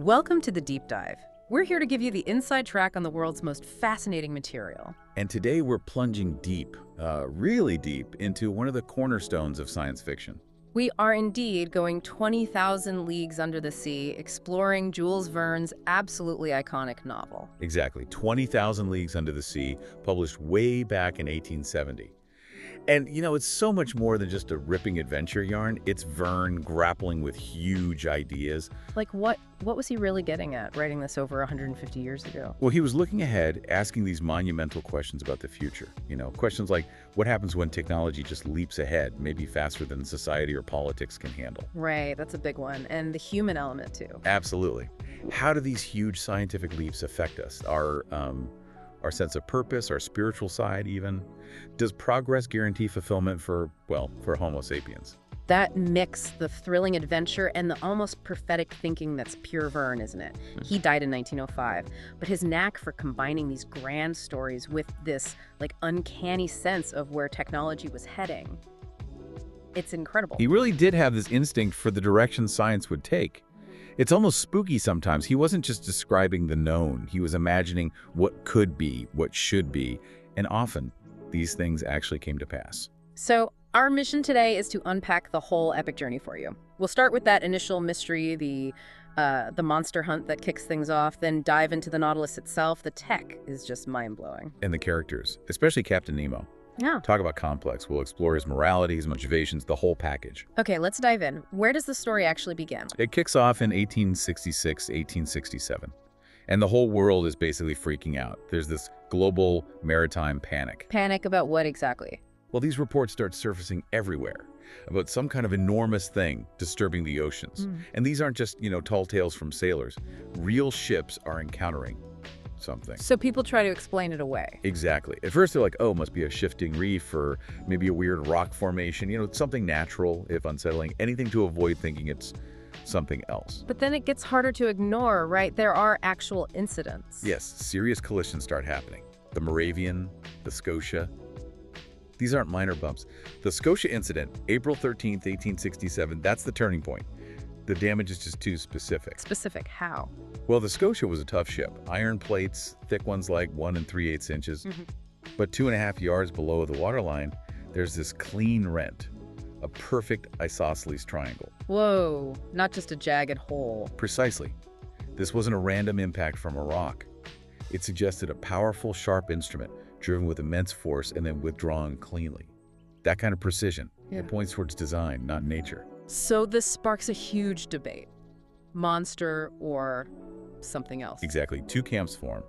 Welcome to the Deep Dive. We're here to give you the inside track on the world's most fascinating material. And today we're plunging deep, really deep, into one of the cornerstones of science fiction. We are indeed going 20,000 leagues under the sea, exploring Jules Verne's absolutely iconic novel. Exactly, 20,000 Leagues Under the Sea, published way back in 1870. And, it's so much more than just a ripping adventure yarn. It's Verne grappling with huge ideas. Like what was he really getting at writing this over 150 years ago? Well, he was looking ahead, asking these monumental questions about the future. Questions like, what happens when technology just leaps ahead, maybe faster than society or politics can handle? Right, that's a big one. And the human element, too. Absolutely. How do these huge scientific leaps affect us? Our sense of purpose, our spiritual side even? Does progress guarantee fulfillment for Homo sapiens? That mix, the thrilling adventure and the almost prophetic thinking, that's pure Verne, isn't it? He died in 1905, but his knack for combining these grand stories with this, uncanny sense of where technology was heading. It's incredible. He really did have this instinct for the direction science would take. It's almost spooky sometimes. He wasn't just describing the known. He was imagining what could be, what should be, and often these things actually came to pass. So our mission today is to unpack the whole epic journey for you. We'll start with that initial mystery, the monster hunt that kicks things off, then dive into the Nautilus itself. The tech is just mind-blowing. And the characters, especially Captain Nemo. Yeah. Talk about complex. We'll explore his morality, his motivations, the whole package. Okay, let's dive in. Where does the story actually begin? It kicks off in 1866, 1867. And the whole world is basically freaking out. There's this global maritime panic. Panic about what exactly? Well, these reports start surfacing everywhere about some kind of enormous thing disturbing the oceans. And these aren't just, tall tales from sailors. Real ships are encountering something. So people try to explain it away. Exactly. At first they're like, oh, it must be a shifting reef or maybe a weird rock formation, something natural, if unsettling, anything to avoid thinking it's something else. But then it gets harder to ignore, right? There are actual incidents. Yes, serious collisions start happening. The Moravian, the Scotia. These aren't minor bumps. The Scotia incident, April 13th, 1867, that's the turning point. The damage is just too specific. Specific how? Well, the Scotia was a tough ship. Iron plates, thick ones like 1 3/8 inches. But 2.5 yards below the waterline, there's this clean rent. A perfect isosceles triangle. Whoa, not just a jagged hole. Precisely. This wasn't a random impact from a rock. It suggested a powerful, sharp instrument driven with immense force and then withdrawn cleanly. That kind of precision. It points towards design, not nature. So this sparks a huge debate. Monster or something else. Exactly. Two camps form.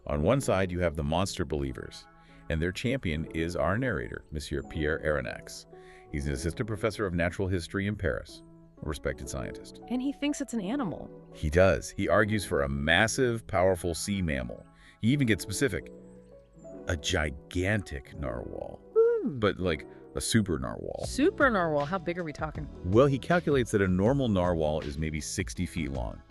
On one side, you have the monster believers, and their champion is our narrator, Monsieur Pierre Aronnax. He's an assistant professor of natural history in Paris, a respected scientist. And he thinks it's an animal. He does. He argues for a massive, powerful sea mammal. He even gets specific. A gigantic narwhal. But like a super narwhal. Super narwhal? How big are we talking? Well, he calculates that a normal narwhal is maybe 60 feet long.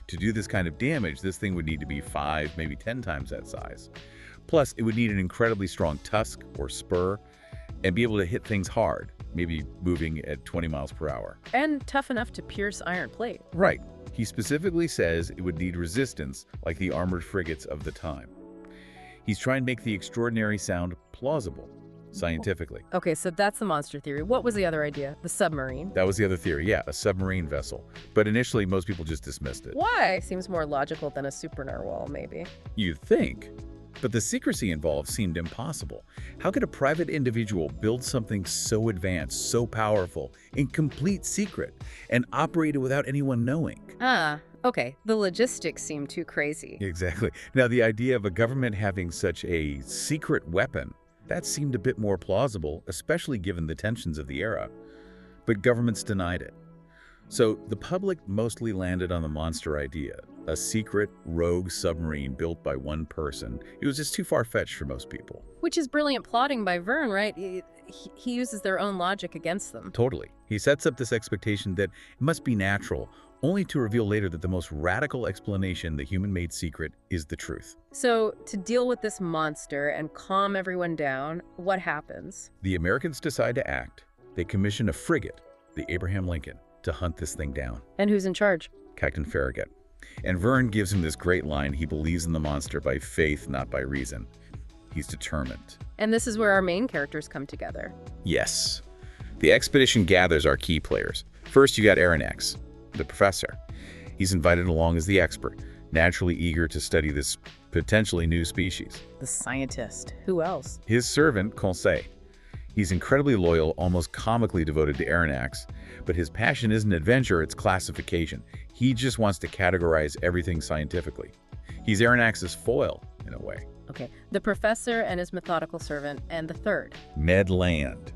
To do this kind of damage, this thing would need to be 5, maybe 10 times that size. Plus, it would need an incredibly strong tusk or spur and be able to hit things hard, maybe moving at 20 miles per hour. And tough enough to pierce iron plate. Right. He specifically says it would need resistance like the armored frigates of the time. He's trying to make the extraordinary sound plausible, scientifically. Okay, so that's the monster theory. What was the other idea? The submarine? That was the other theory, yeah, a submarine vessel. But initially, most people just dismissed it. Why? Seems more logical than a super narwhal, maybe. You'd think. But the secrecy involved seemed impossible. How could a private individual build something so advanced, so powerful, in complete secret, and operate it without anyone knowing? Okay. The logistics seem too crazy. Exactly. Now, the idea of a government having such a secret weapon, that seemed a bit more plausible, especially given the tensions of the era. But governments denied it. So the public mostly landed on the monster idea, a secret, rogue submarine built by one person. It was just too far-fetched for most people. Which is brilliant plotting by Verne, right? He uses their own logic against them. Totally. He sets up this expectation that it must be natural, only to reveal later that the most radical explanation, the human-made secret, is the truth. So, to deal with this monster and calm everyone down, what happens? The Americans decide to act. They commission a frigate, the Abraham Lincoln, to hunt this thing down. And who's in charge? Captain Farragut. And Verne gives him this great line: he believes in the monster by faith, not by reason. He's determined. And this is where our main characters come together. Yes. The expedition gathers our key players. First, you got Aronnax, the professor. He's invited along as the expert, naturally eager to study this potentially new species. The scientist. Who else? His servant, Conseil. He's incredibly loyal, almost comically devoted to Aronnax, but his passion isn't adventure, it's classification. He just wants to categorize everything scientifically. He's Aronnax's foil, in a way. Okay, the professor and his methodical servant, and the third. Ned Land.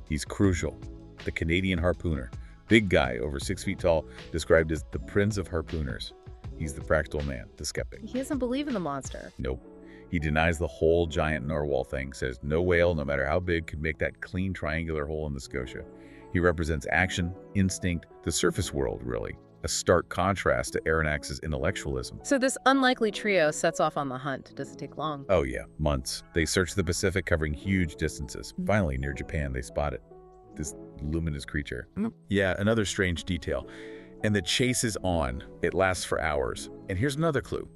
He's crucial. The Canadian harpooner. Big guy, over 6 feet tall, described as the prince of harpooners. He's the practical man, the skeptic. He doesn't believe in the monster. Nope. He denies the whole giant narwhal thing, says no whale, no matter how big, could make that clean triangular hole in the Scotia. He represents action, instinct, the surface world, really. A stark contrast to Aronnax's intellectualism. So this unlikely trio sets off on the hunt. Does it take long? Oh yeah, months. They search the Pacific, covering huge distances. Finally, near Japan, they spot it. This luminous creature. Yeah, another strange detail. And the chase is on. It lasts for hours. And here's another clue.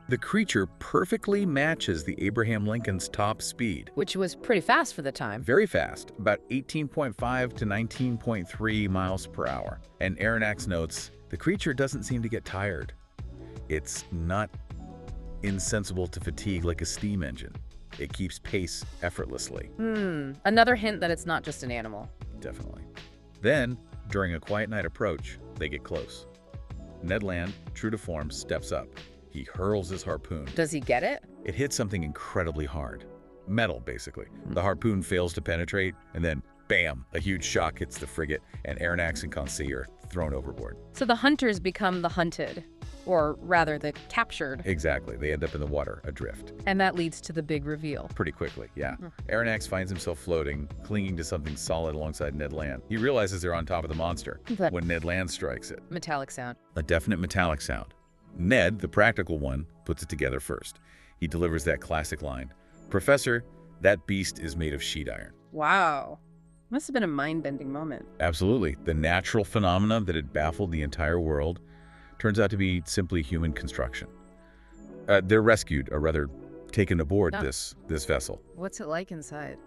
The creature perfectly matches the Abraham Lincoln's top speed. Which was pretty fast for the time. Very fast, about 18.5 to 19.3 miles per hour. And Aronnax notes, the creature doesn't seem to get tired. It's not insensible to fatigue like a steam engine. It keeps pace effortlessly. Another hint that it's not just an animal. Definitely. Then, during a quiet night approach, they get close. Ned Land, true to form, steps up. He hurls his harpoon. Does he get it? It hits something incredibly hard. Metal, basically. The harpoon fails to penetrate, and then, bam, a huge shock hits the frigate, and Aronnax and Conseil are thrown overboard. So the hunters become the hunted, or rather the captured. Exactly. They end up in the water, adrift. And that leads to the big reveal. Pretty quickly, yeah. Aronnax finds himself floating, clinging to something solid alongside Ned Land. He realizes they're on top of the monster when Ned Land strikes it. Metallic sound. A definite metallic sound. Ned, the practical one, puts it together first. He delivers that classic line, "Professor, that beast is made of sheet iron." Wow. Must have been a mind-bending moment. Absolutely. The natural phenomena that had baffled the entire world turns out to be simply human construction. They're rescued, or rather, taken aboard this vessel. What's it like inside?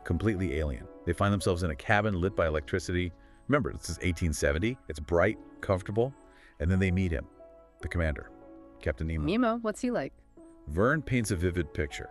Completely alien. They find themselves in a cabin lit by electricity. Remember, this is 1870. It's bright, comfortable, and then they meet him. The commander, Captain Nemo. Nemo, what's he like? Verne paints a vivid picture.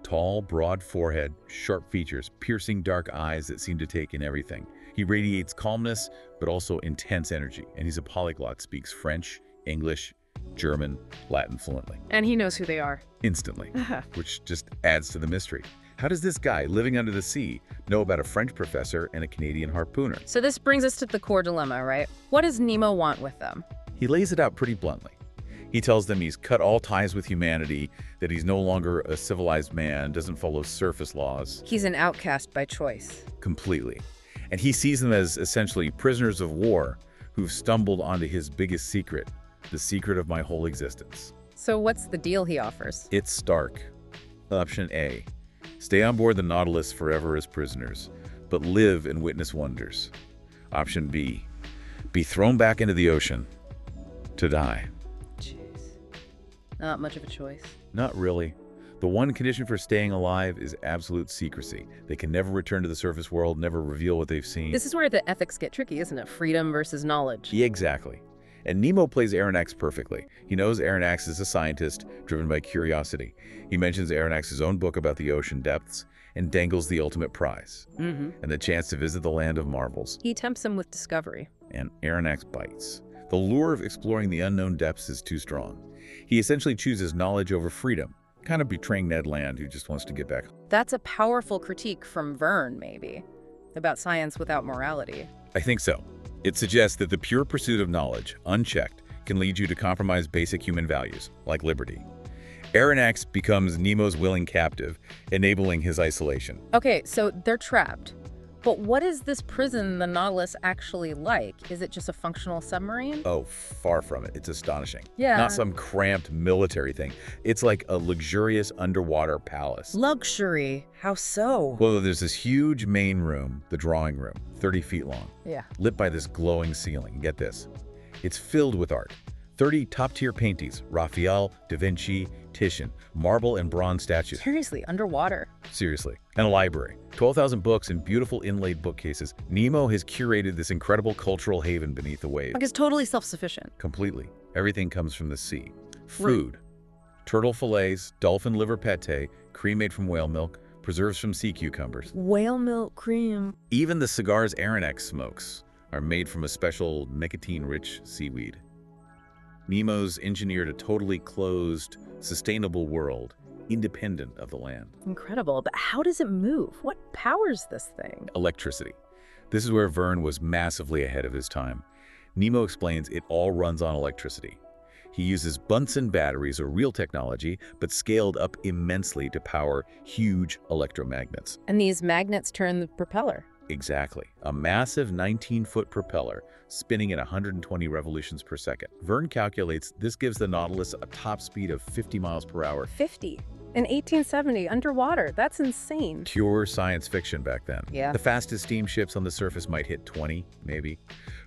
Tall, broad forehead, sharp features, piercing dark eyes that seem to take in everything. He radiates calmness, but also intense energy, and he's a polyglot, speaks French, English, German, Latin fluently. And he knows who they are. Instantly, which just adds to the mystery. How does this guy, living under the sea, know about a French professor and a Canadian harpooner? So this brings us to the core dilemma, right? What does Nemo want with them? He lays it out pretty bluntly. He tells them he's cut all ties with humanity, that he's no longer a civilized man, doesn't follow surface laws. He's an outcast by choice. Completely. And he sees them as essentially prisoners of war who've stumbled onto his biggest secret, the secret of my whole existence. So what's the deal he offers? It's stark. Option A, stay on board the Nautilus forever as prisoners, but live and witness wonders. Option B, be thrown back into the ocean to die. Not much of a choice. Not really. The one condition for staying alive is absolute secrecy. They can never return to the surface world, never reveal what they've seen. This is where the ethics get tricky, isn't it? Freedom versus knowledge. Yeah, exactly. And Nemo plays Aronnax perfectly. He knows Aronnax is a scientist driven by curiosity. He mentions Aronnax's own book about the ocean depths and dangles the ultimate prize, and the chance to visit the land of marvels. He tempts him with discovery. And Aronnax bites. The lure of exploring the unknown depths is too strong. He essentially chooses knowledge over freedom, kind of betraying Ned Land, who just wants to get back. That's a powerful critique from Verne, maybe, about science without morality. I think so. It suggests that the pure pursuit of knowledge, unchecked, can lead you to compromise basic human values, like liberty. Aronnax becomes Nemo's willing captive, enabling his isolation. Okay, so they're trapped. But what is this prison, the Nautilus, actually like? Is it just a functional submarine? Oh, far from it. It's astonishing. Yeah. Not some cramped military thing. It's like a luxurious underwater palace. Luxury? How so? Well, there's this huge main room, the drawing room, 30 feet long, Yeah. lit by this glowing ceiling. Get this. It's filled with art. 30 top-tier paintings, Raphael, Da Vinci, Titian, marble and bronze statues. Seriously, underwater. Seriously. And a library. 12,000 books and beautiful inlaid bookcases. Nemo has curated this incredible cultural haven beneath the waves. Like, it's totally self-sufficient. Completely. Everything comes from the sea. Food. Turtle fillets, dolphin liver pate, cream made from whale milk, preserves from sea cucumbers. Whale milk cream. Even the cigars Aronnax smokes are made from a special nicotine-rich seaweed. Nemo's engineered a totally closed, sustainable world, independent of the land. Incredible, but how does it move? What powers this thing? Electricity. This is where Verne was massively ahead of his time. Nemo explains it all runs on electricity. He uses Bunsen batteries, or real technology, but scaled up immensely to power huge electromagnets. And these magnets turn the propeller. Exactly. A massive 19-foot propeller spinning at 120 revolutions per second. Verne calculates this gives the Nautilus a top speed of 50 miles per hour. 50? In 1870, underwater. That's insane. Pure science fiction back then. Yeah. The fastest steamships on the surface might hit 20, maybe.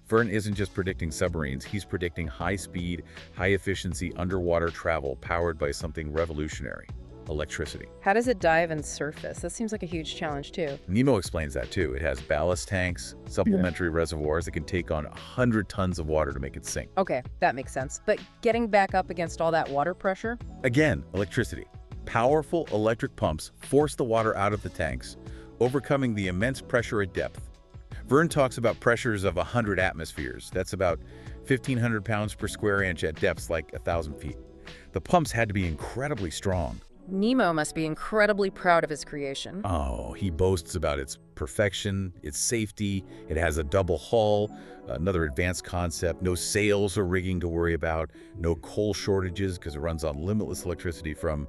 Verne isn't just predicting submarines, he's predicting high-speed, high-efficiency underwater travel powered by something revolutionary: electricity. How does it dive and surface? That seems like a huge challenge, too. Nemo explains that, too. It has ballast tanks, supplementary reservoirs that can take on 100 tons of water to make it sink. Okay, that makes sense. But getting back up against all that water pressure? Again, electricity. Powerful electric pumps force the water out of the tanks, overcoming the immense pressure at depth. Verne talks about pressures of 100 atmospheres. That's about 1,500 pounds per square inch at depths like 1,000 feet. The pumps had to be incredibly strong. Nemo must be incredibly proud of his creation. Oh, he boasts about its perfection, its safety. It has a double hull, another advanced concept, no sails or rigging to worry about, no coal shortages because it runs on limitless electricity from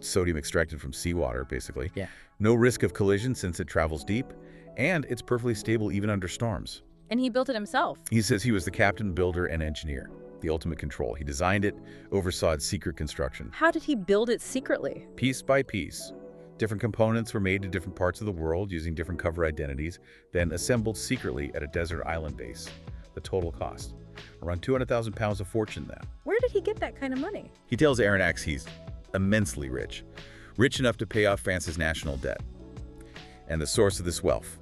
sodium extracted from seawater, basically. Yeah. No risk of collision since it travels deep, and it's perfectly stable even under storms. And he built it himself. He says he was the captain, builder, and engineer, the ultimate control. He designed it, oversaw its secret construction. How did he build it secretly? Piece by piece. Different components were made to different parts of the world using different cover identities, then assembled secretly at a desert island base. The total cost: around 200,000 pounds of fortune then. Where did he get that kind of money? He tells Aronnax he's immensely rich. Rich enough to pay off France's national debt. And the source of this wealth: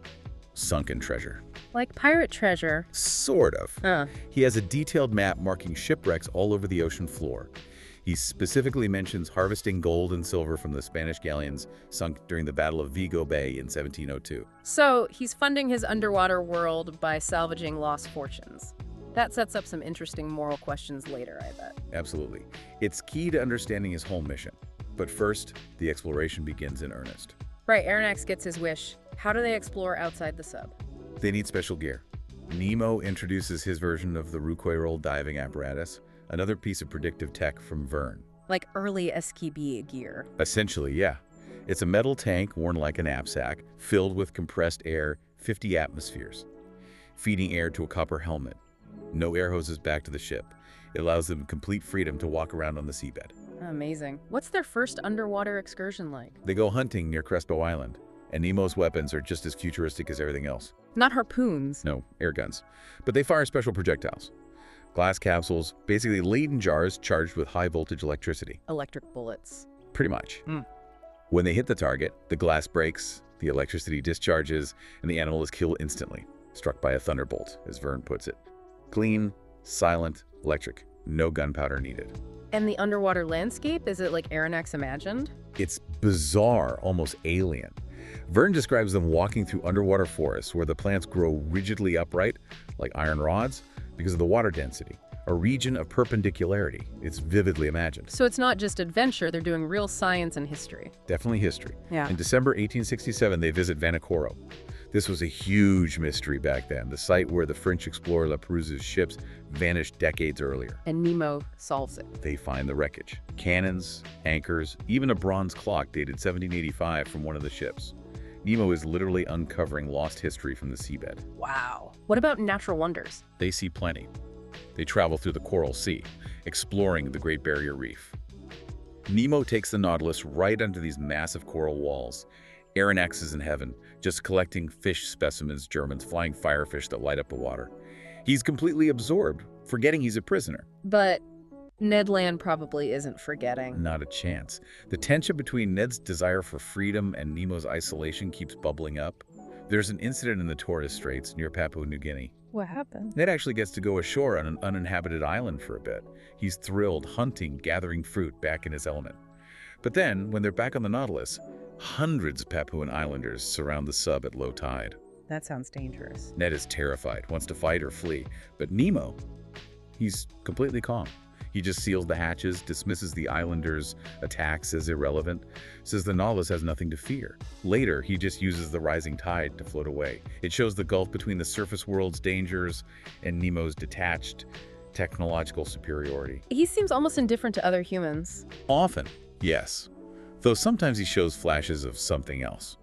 sunken treasure. Like pirate treasure. Sort of. Huh. He has a detailed map marking shipwrecks all over the ocean floor. He specifically mentions harvesting gold and silver from the Spanish galleons sunk during the Battle of Vigo Bay in 1702. So he's funding his underwater world by salvaging lost fortunes. That sets up some interesting moral questions later, I bet. Absolutely. It's key to understanding his whole mission. But first, the exploration begins in earnest. Right, Aronnax gets his wish. How do they explore outside the sub? They need special gear. Nemo introduces his version of the Rouquayrol diving apparatus, another piece of predictive tech from Verne. Like early SKB gear. Essentially, yeah. It's a metal tank worn like a knapsack, filled with compressed air, 50 atmospheres, feeding air to a copper helmet. No air hoses back to the ship. It allows them complete freedom to walk around on the seabed. Amazing. What's their first underwater excursion like? They go hunting near Crespo Island, and Nemo's weapons are just as futuristic as everything else. Not harpoons. No, air guns. But they fire special projectiles. Glass capsules, basically Leyden jars charged with high-voltage electricity. Electric bullets. Pretty much. Mm. When they hit the target, the glass breaks, the electricity discharges, and the animal is killed instantly, struck by a thunderbolt, as Verne puts it. Clean, silent, electric. No gunpowder needed. And the underwater landscape, is it like Aronnax imagined? It's bizarre, almost alien. Verne describes them walking through underwater forests where the plants grow rigidly upright, like iron rods, because of the water density, a region of perpendicularity. It's vividly imagined. So it's not just adventure, they're doing real science and history. Definitely history. Yeah. In December 1867, they visit Vanikoro. This was a huge mystery back then, the site where the French explorer La Perouse's ships vanished decades earlier. And Nemo solves it. They find the wreckage. Cannons, anchors, even a bronze clock dated 1785 from one of the ships. Nemo is literally uncovering lost history from the seabed. Wow. What about natural wonders? They see plenty. They travel through the Coral Sea, exploring the Great Barrier Reef. Nemo takes the Nautilus right under these massive coral walls. Aronnax is in heaven, just collecting fish specimens, Germans, flying firefish that light up the water. He's completely absorbed, forgetting he's a prisoner. But Ned Land probably isn't forgetting. Not a chance. The tension between Ned's desire for freedom and Nemo's isolation keeps bubbling up. There's an incident in the Torres Straits near Papua New Guinea. What happened? Ned actually gets to go ashore on an uninhabited island for a bit. He's thrilled, hunting, gathering fruit, back in his element. But then, when they're back on the Nautilus, hundreds of Papuan Islanders surround the sub at low tide. That sounds dangerous. Ned is terrified, wants to fight or flee. But Nemo, he's completely calm. He just seals the hatches, dismisses the Islanders' attacks as irrelevant, says the Nautilus has nothing to fear. Later, he just uses the rising tide to float away. It shows the gulf between the surface world's dangers and Nemo's detached technological superiority. He seems almost indifferent to other humans. Often, yes. Though sometimes he shows flashes of something else.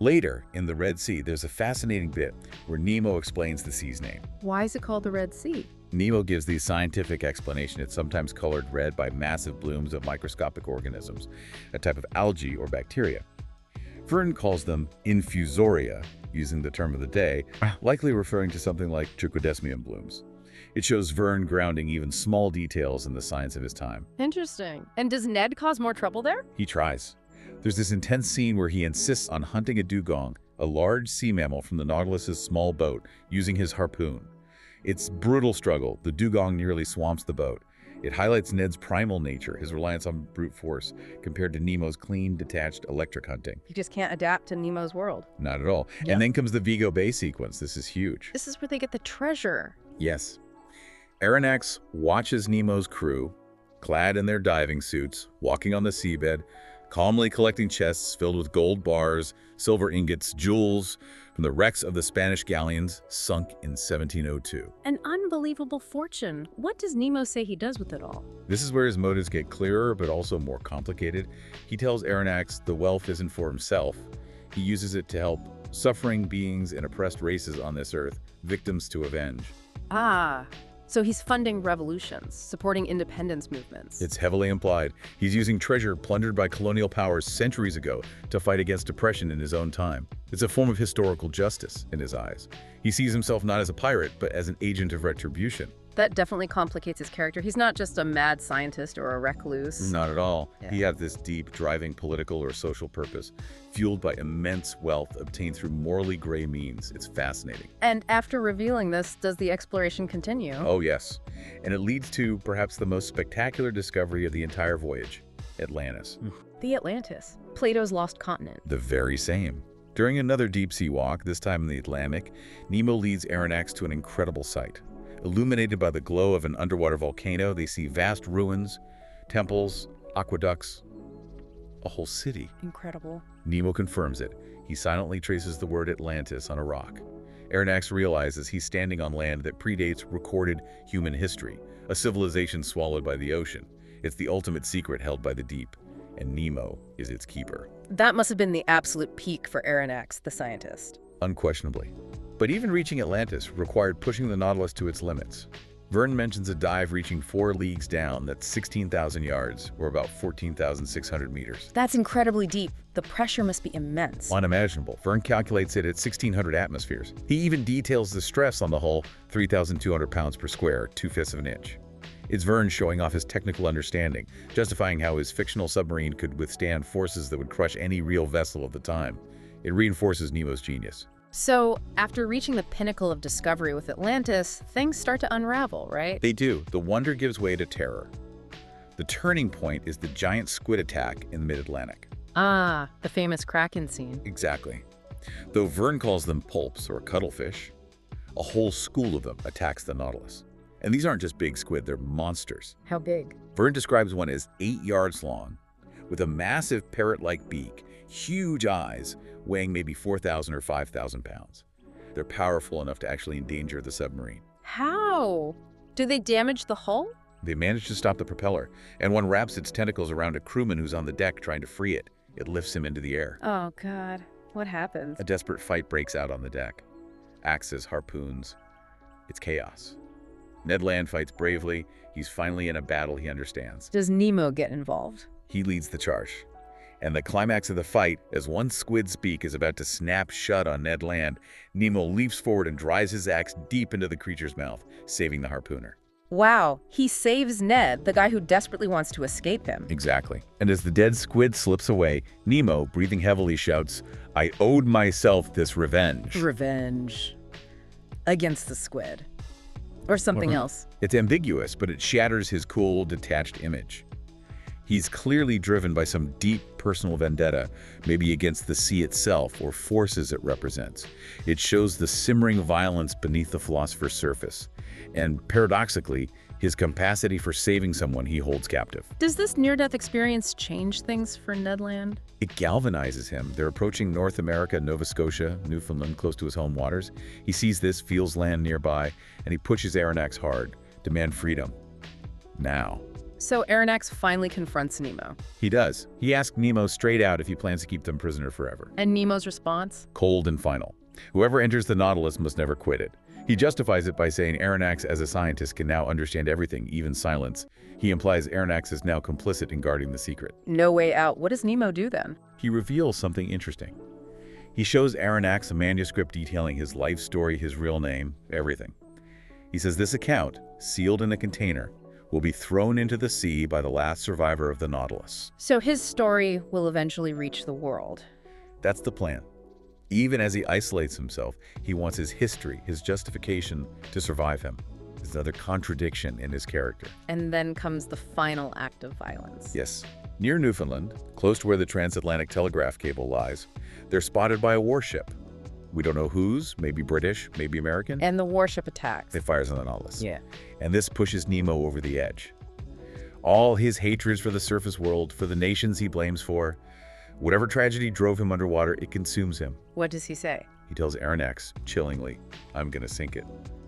Later, in the Red Sea, there's a fascinating bit where Nemo explains the sea's name. Why is it called the Red Sea? Nemo gives the scientific explanation. It's sometimes colored red by massive blooms of microscopic organisms, a type of algae or bacteria. Verne calls them infusoria, using the term of the day, likely referring to something like trichodesmium blooms. It shows Verne grounding even small details in the science of his time. Interesting. And does Ned cause more trouble there? He tries. There's this intense scene where he insists on hunting a dugong, a large sea mammal from the Nautilus's small boat, using his harpoon. It's brutal struggle. The dugong nearly swamps the boat. It highlights Ned's primal nature, his reliance on brute force, compared to Nemo's clean, detached electric hunting. You just can't adapt to Nemo's world. Not at all. Yep. And then comes the Vigo Bay sequence. This is huge. This is where they get the treasure. Yes. Aronnax watches Nemo's crew, clad in their diving suits, walking on the seabed, calmly collecting chests filled with gold bars, silver ingots, jewels from the wrecks of the Spanish galleons sunk in 1702. An unbelievable fortune. What does Nemo say he does with it all? This is where his motives get clearer, but also more complicated. He tells Aronnax the wealth isn't for himself. He uses it to help suffering beings and oppressed races on this earth, victims to avenge. Ah, so he's funding revolutions, supporting independence movements. It's heavily implied. He's using treasure plundered by colonial powers centuries ago to fight against oppression in his own time. It's a form of historical justice in his eyes. He sees himself not as a pirate, but as an agent of retribution. That definitely complicates his character. He's not just a mad scientist or a recluse. Not at all. Yeah. He has this deep, driving political or social purpose, fueled by immense wealth obtained through morally gray means. It's fascinating. And after revealing this, does the exploration continue? Oh, yes. And it leads to perhaps the most spectacular discovery of the entire voyage, Atlantis. The Atlantis, Plato's lost continent. The very same. During another deep-sea walk, this time in the Atlantic, Nemo leads Aronnax to an incredible sight. Illuminated by the glow of an underwater volcano, they see vast ruins, temples, aqueducts, a whole city. Incredible. Nemo confirms it. He silently traces the word Atlantis on a rock. Aronnax realizes he's standing on land that predates recorded human history, a civilization swallowed by the ocean. It's the ultimate secret held by the deep, and Nemo is its keeper. That must have been the absolute peak for Aronnax, the scientist. Unquestionably. But even reaching Atlantis required pushing the Nautilus to its limits. Verne mentions a dive reaching 4 leagues down, that's 16,000 yards, or about 14,600 meters. That's incredibly deep. The pressure must be immense. Unimaginable. Verne calculates it at 1,600 atmospheres. He even details the stress on the hull, 3,200 pounds per square, 2/5 of an inch. It's Verne showing off his technical understanding, justifying how his fictional submarine could withstand forces that would crush any real vessel of the time. It reinforces Nemo's genius. So, after reaching the pinnacle of discovery with Atlantis, things start to unravel, right? They do. The wonder gives way to terror. The turning point is the giant squid attack in the mid-Atlantic. Ah, the famous Kraken scene. Exactly. Though Verne calls them pulps or cuttlefish, a whole school of them attacks the Nautilus. And these aren't just big squid, they're monsters. How big? Verne describes one as 8 yards long, with a massive parrot-like beak, huge eyes, weighing maybe 4,000 or 5,000 pounds. They're powerful enough to actually endanger the submarine. How? Do they damage the hull? They manage to stop the propeller, and one wraps its tentacles around a crewman who's on the deck trying to free it. It lifts him into the air. Oh, God. What happens? A desperate fight breaks out on the deck. Axes, harpoons. It's chaos. Ned Land fights bravely. He's finally in a battle he understands. Does Nemo get involved? He leads the charge. And the climax of the fight, as one squid's beak is about to snap shut on Ned Land, Nemo leaps forward and drives his axe deep into the creature's mouth, saving the harpooner. Wow, he saves Ned, the guy who desperately wants to escape him. Exactly. And as the dead squid slips away, Nemo, breathing heavily, shouts, "I owed myself this revenge." Revenge. Against the squid. Or something else. It's ambiguous, but it shatters his cool, detached image. He's clearly driven by some deep personal vendetta, maybe against the sea itself or forces it represents. It shows the simmering violence beneath the philosopher's surface, and paradoxically, his capacity for saving someone he holds captive. Does this near-death experience change things for Ned Land? It galvanizes him. They're approaching North America, Nova Scotia, Newfoundland, close to his home waters. He sees this, feels land nearby, and he pushes Aronnax hard, demand freedom. Now. So Aronnax finally confronts Nemo. He does. He asks Nemo straight out if he plans to keep them prisoner forever. And Nemo's response? Cold and final. Whoever enters the Nautilus must never quit it. He justifies it by saying Aronnax as a scientist can now understand everything, even silence. He implies Aronnax is now complicit in guarding the secret. No way out. What does Nemo do then? He reveals something interesting. He shows Aronnax a manuscript detailing his life story, his real name, everything. He says this account, sealed in a container, will be thrown into the sea by the last survivor of the Nautilus. So his story will eventually reach the world. That's the plan. Even as he isolates himself, he wants his history, his justification to survive him. There's another contradiction in his character. And then comes the final act of violence. Yes. Near Newfoundland, close to where the transatlantic telegraph cable lies, they're spotted by a warship. We don't know whose, maybe British, maybe American. And the warship attacks. It fires on the Nautilus. Yeah. And this pushes Nemo over the edge. All his hatreds for the surface world, for the nations he blames for, whatever tragedy drove him underwater, it consumes him. What does he say? He tells Aronnax, chillingly, "I'm gonna sink it.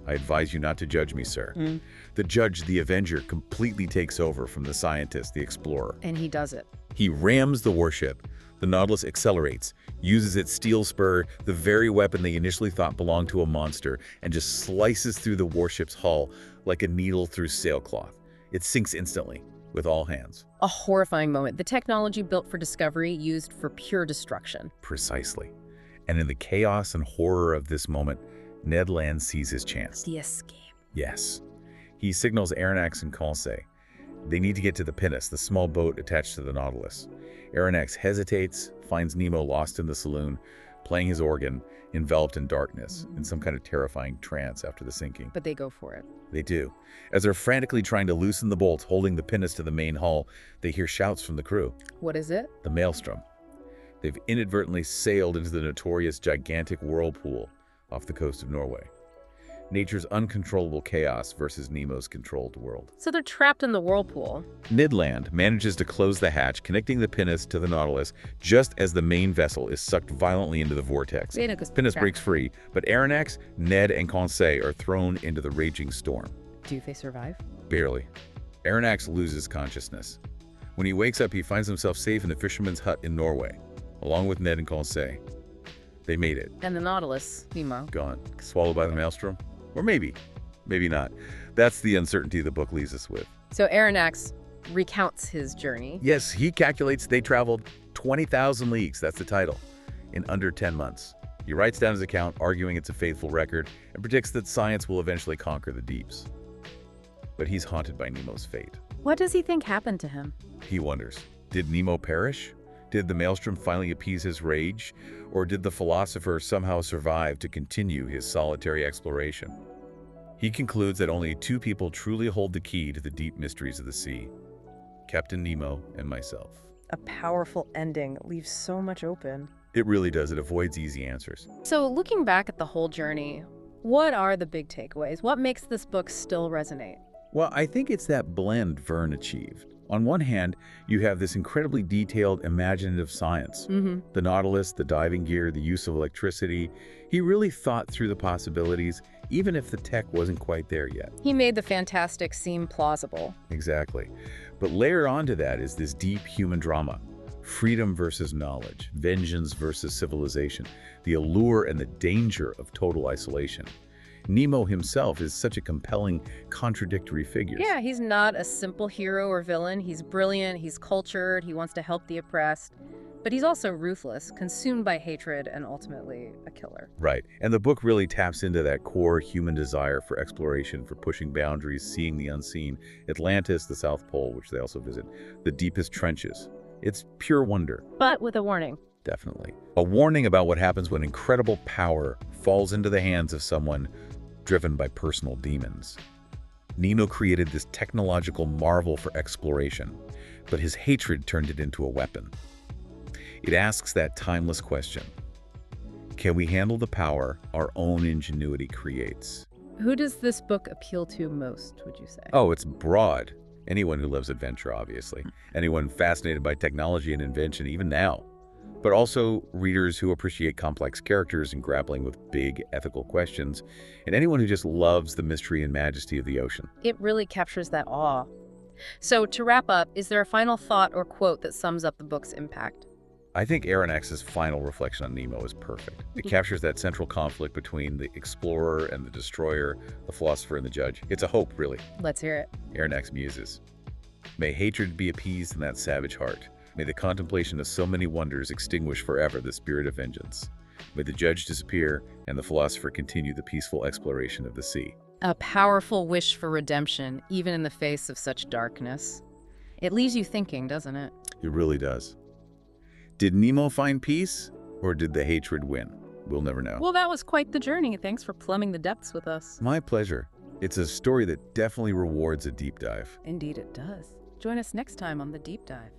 I advise you not to judge me, sir." The judge, the Avenger, completely takes over from the scientist, the explorer. And he does it. He rams the warship. The Nautilus accelerates, uses its steel spur, the very weapon they initially thought belonged to a monster, and just slices through the warship's hull like a needle through sailcloth. It sinks instantly, with all hands. A horrifying moment. The technology built for discovery used for pure destruction. Precisely. And in the chaos and horror of this moment, Ned Land sees his chance. The escape. Yes. He signals Aronnax and Conseil. They need to get to the pinnace, the small boat attached to the Nautilus. Aronnax hesitates, finds Nemo lost in the saloon, playing his organ, enveloped in darkness, in some kind of terrifying trance after the sinking. But they go for it. They do. As they're frantically trying to loosen the bolts holding the pinnace to the main hull, they hear shouts from the crew. What is it? The Maelstrom. They've inadvertently sailed into the notorious gigantic whirlpool off the coast of Norway. Nature's uncontrollable chaos versus Nemo's controlled world. So they're trapped in the whirlpool. Ned Land manages to close the hatch, connecting the pinnace to the Nautilus just as the main vessel is sucked violently into the vortex. Pinnace breaks free, but Aronnax, Ned, and Conseil are thrown into the raging storm. Do they survive? Barely. Aronnax loses consciousness. When he wakes up, he finds himself safe in a fisherman's hut in Norway, along with Ned and Conseil. They made it. And the Nautilus, Nemo. Gone. Swallowed by the Maelstrom? Or maybe not. That's the uncertainty the book leaves us with. So Aronnax recounts his journey. Yes, he calculates they traveled 20,000 leagues, that's the title, in under 10 months. He writes down his account, arguing it's a faithful record, and predicts that science will eventually conquer the deeps. But he's haunted by Nemo's fate. What does he think happened to him? He wonders, did Nemo perish? Did the Maelstrom finally appease his rage? Or did the philosopher somehow survive to continue his solitary exploration? He concludes that only two people truly hold the key to the deep mysteries of the sea, Captain Nemo and myself. A powerful ending leaves so much open. It really does. It avoids easy answers. So looking back at the whole journey, what are the big takeaways? What makes this book still resonate? Well, I think it's that blend Verne achieved. On one hand, you have this incredibly detailed, imaginative science. The Nautilus, the diving gear, the use of electricity. He really thought through the possibilities, even if the tech wasn't quite there yet. He made the fantastic seem plausible. Exactly. But layered onto that is this deep human drama. Freedom versus knowledge, vengeance versus civilization, the allure and the danger of total isolation. Nemo himself is such a compelling, contradictory figure. Yeah, he's not a simple hero or villain. He's brilliant, he's cultured, he wants to help the oppressed. But he's also ruthless, consumed by hatred, and ultimately a killer. Right. And the book really taps into that core human desire for exploration, for pushing boundaries, seeing the unseen. Atlantis, the South Pole, which they also visit, the deepest trenches. It's pure wonder. But with a warning. Definitely. A warning about what happens when incredible power falls into the hands of someone driven by personal demons. Nemo created this technological marvel for exploration, but his hatred turned it into a weapon. It asks that timeless question: can we handle the power our own ingenuity creates? Who does this book appeal to most, would you say? Oh, it's broad. Anyone who loves adventure, obviously. Anyone fascinated by technology and invention, even now. But also readers who appreciate complex characters and grappling with big ethical questions, and anyone who just loves the mystery and majesty of the ocean. It really captures that awe. So to wrap up, is there a final thought or quote that sums up the book's impact? I think Aronnax's final reflection on Nemo is perfect. It captures that central conflict between the explorer and the destroyer, the philosopher and the judge. It's a hope, really. Let's hear it. Aronnax muses. May hatred be appeased in that savage heart. May the contemplation of so many wonders extinguish forever the spirit of vengeance. May the judge disappear and the philosopher continue the peaceful exploration of the sea. A powerful wish for redemption, even in the face of such darkness. It leaves you thinking, doesn't it? It really does. Did Nemo find peace, or did the hatred win? We'll never know. Well, that was quite the journey. Thanks for plumbing the depths with us. My pleasure. It's a story that definitely rewards a deep dive. Indeed it does. Join us next time on The Deep Dive.